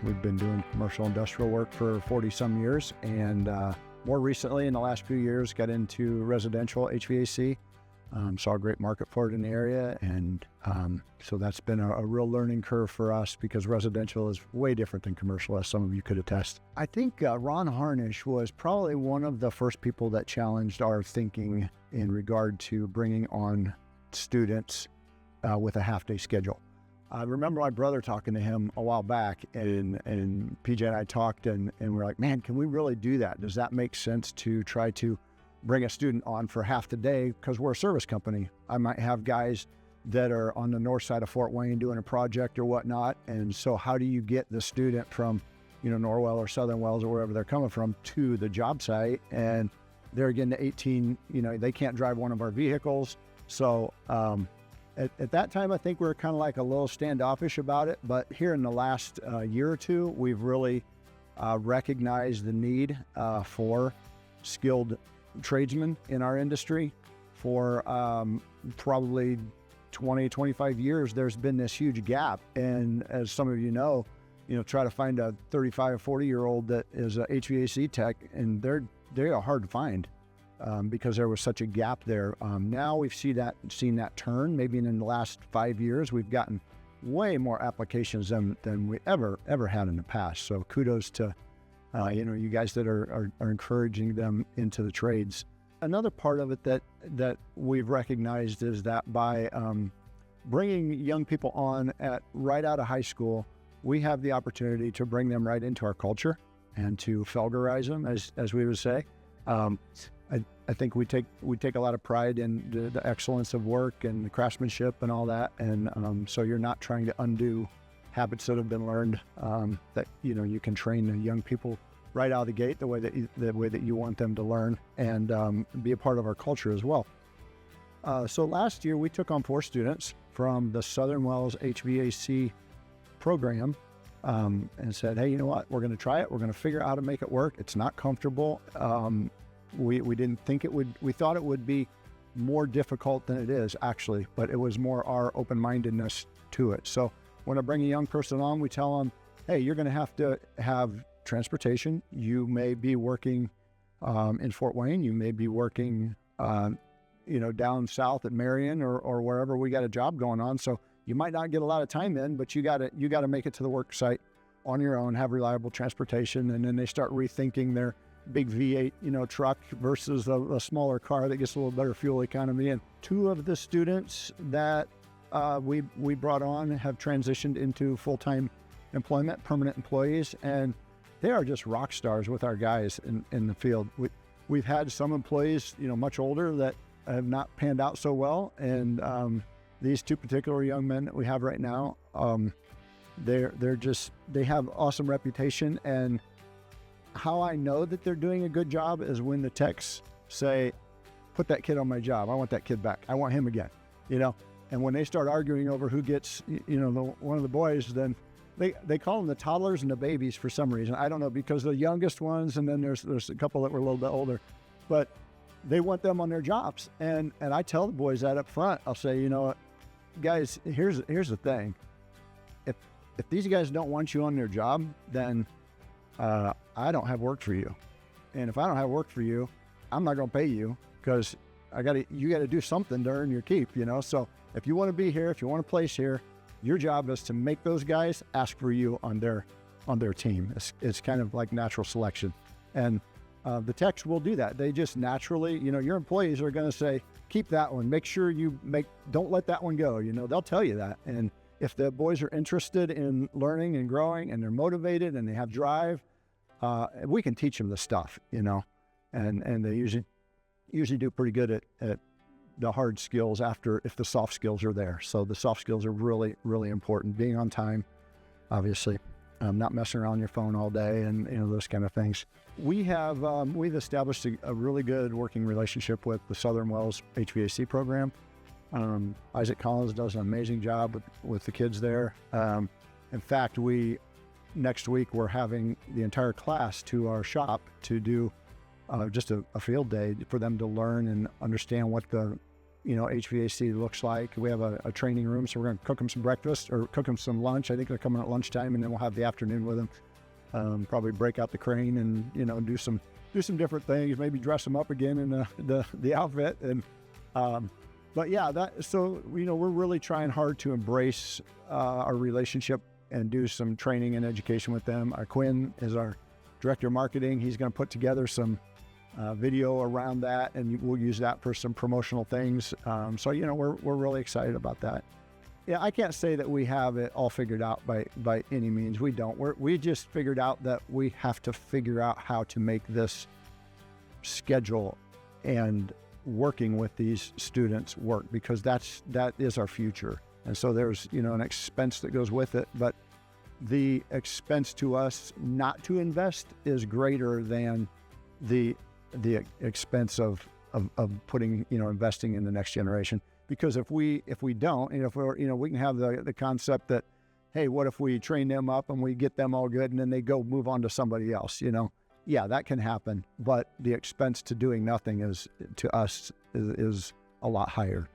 We've been doing commercial industrial work for 40 some years, and more recently in the last few years got into residential HVAC. Saw a great market for it in the area, and so that's been a real learning curve for us because residential is way different than commercial, as some of you could attest. I think Ron Harnish was probably one of the first people that challenged our thinking in regard to bringing on students with a half-day schedule. I remember my brother talking to him a while back, and PJ and I talked, and we're like, man, can we really do that? Does that make sense to try to bring a student on for half the day? Because we're a service company. I might have guys that are on the north side of Fort Wayne doing a project or whatnot, and so how do you get the student from, Norwell or Southern Wells or wherever they're coming from to the job site? And they're getting to 18, they can't drive one of our vehicles. So at that time, I think we were kind of like a little standoffish about it. But here in the last year or two, we've really recognized the need for skilled tradesmen in our industry. For probably 20, 25 years, there's been this huge gap. And as some of you know, try to find a 35 or 40-year-old that is a HVAC tech, and they are hard to find. Because there was such a gap there. Now we've seen that turn. Maybe in the last 5 years, we've gotten way more applications than we ever had in the past. So kudos to you guys that are encouraging them into the trades. Another part of it that we've recognized is that by bringing young people on right out of high school, we have the opportunity to bring them right into our culture and to Felgerize them, as we would say. I think we take a lot of pride in the excellence of work and the craftsmanship and all that, and so you're not trying to undo habits that have been learned. That you can train the young people right out of the gate the way that you want them to learn, and be a part of our culture as well. So last year we took on 4 students from the Southern Wells HVAC program, and said, hey, you know what? We're going to try it. We're going to figure out how to make it work. It's not comfortable. We didn't think it would. We thought it would be more difficult than it is, actually, but it was more our open-mindedness to it. So when I bring a young person on, we tell them, hey, you're going to have transportation. You may be working in Fort Wayne. You may be working, down south at Marion or wherever we got a job going on. So you might not get a lot of time in, but you got to make it to the work site on your own, have reliable transportation. And then they start rethinking their big V8, truck versus a smaller car that gets a little better fuel economy. And 2 of the students that we brought on have transitioned into full-time employment, permanent employees, and they are just rock stars with our guys in the field. We've had some employees, much older that have not panned out so well, and these 2 particular young men that we have right now, they have awesome reputation. And how I know that they're doing a good job is when the techs say, put that kid on my job. I want that kid back. I want him again, And when they start arguing over who gets, one of the boys, then they call them the toddlers and the babies for some reason. I don't know, because the youngest ones, and then there's a couple that were a little bit older, but they want them on their jobs. And I tell the boys that up front. I'll say, guys, here's the thing. If these guys don't want you on their job, then I don't have work for you. And if I don't have work for you, I'm not going to pay you, because you got to do something to earn your keep, So if you want to be here, if you want to place here, your job is to make those guys ask for you on their team. It's kind of like natural selection. And the techs will do that. They just naturally, your employees are going to say, keep that one. Make sure don't let that one go. They'll tell you that. And if the boys are interested in learning and growing, and they're motivated and they have drive, we can teach them the stuff, and they usually do pretty good at the hard skills if the soft skills are there. So the soft skills are really, really important. Being on time, obviously, not messing around on your phone all day, and those kind of things. We've established a really good working relationship with the Southern Wells HVAC program. Isaac Collins does an amazing job with the kids there. In fact, next week we're having the entire class to our shop to do just a field day for them to learn and understand what the HVAC looks like. We have a training room, so we're going to cook them some breakfast or cook them some lunch. I think they're coming at lunchtime, and then we'll have the afternoon with them. Probably break out the crane and do some different things. Maybe dress them up again in the outfit. And but yeah, we're really trying hard to embrace our relationship and do some training and education with them. Quinn is our director of marketing. He's going to put together some video around that, and we'll use that for some promotional things. So we're really excited about that. Yeah, I can't say that we have it all figured out by any means. We don't. We just figured out that we have to figure out how to make this schedule and working with these students work, because that is our future. And so there's an expense that goes with it, but the expense to us not to invest is greater than the expense of putting investing in the next generation. Because if we don't, if we're we can have the concept that, hey, what if we train them up and we get them all good and then they go move on to somebody else? Yeah, that can happen, but the expense to doing nothing to us is a lot higher.